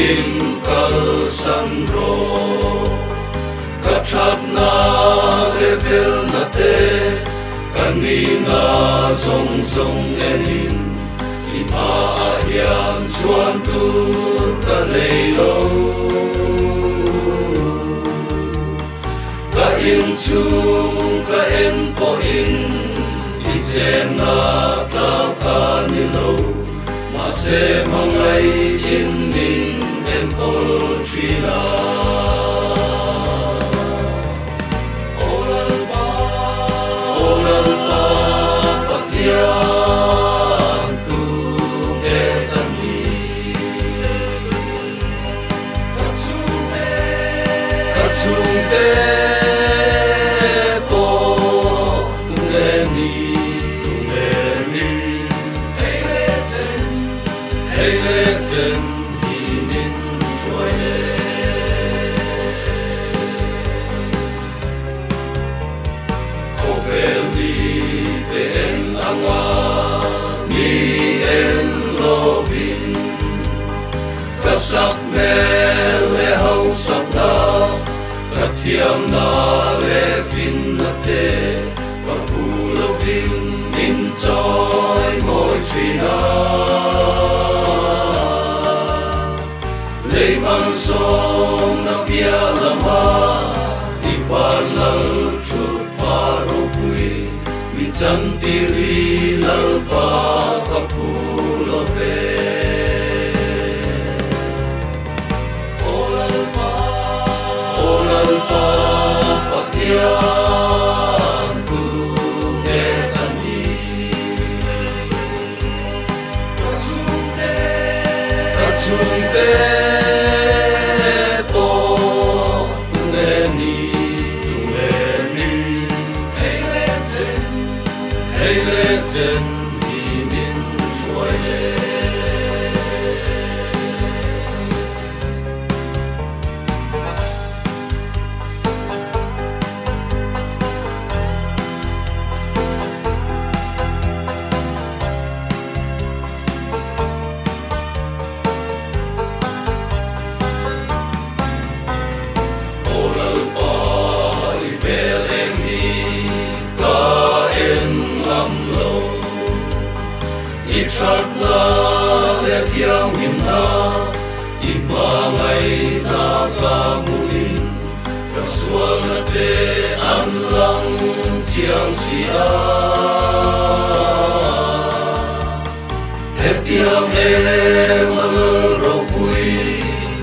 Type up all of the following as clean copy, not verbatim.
in kalsan ro kathat na level na te kanina zong zong enin ima hian chuan tur ka leilo ka in chung ka en po in ichen na ta ka ni lo ma se mangai in min en pol trina olal pa pathian tu e tani kachung te po ngeni hey listen hinin shoye kofeli ben anga mi en lovin kasak le hau sapna kathiam na le fin na te papulovin min joy moi trina lei mang som na pia lama di fan lal chut paro pui mi chan tiri lal pa kapulo ve olal pa pathian tu e tani kachung te hey legend hinin shoye olal pa ibel enghi ka en lam lo ichat na le tiang him na imangai na kamuin kasual na te an lang chiang sia hetiam mal ro pui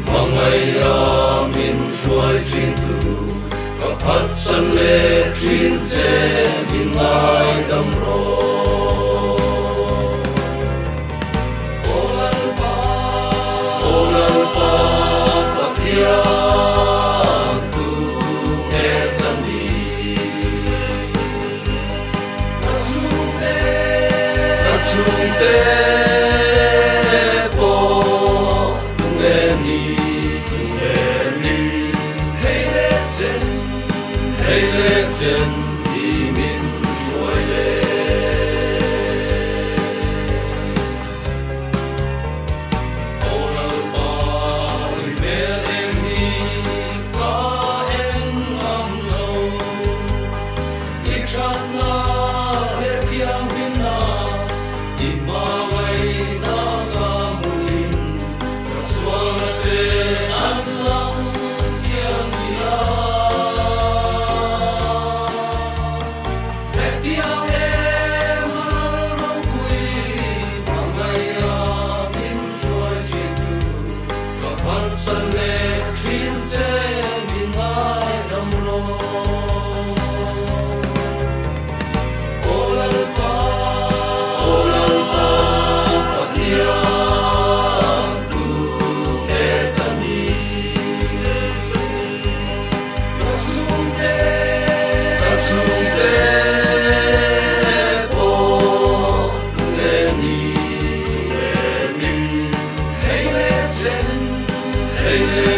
mangai amin shuai chin tu kaphat san le chin che min ngai dam ro olal pa pathian tu e tani kachung te po ngeni hey legend himin shoye hey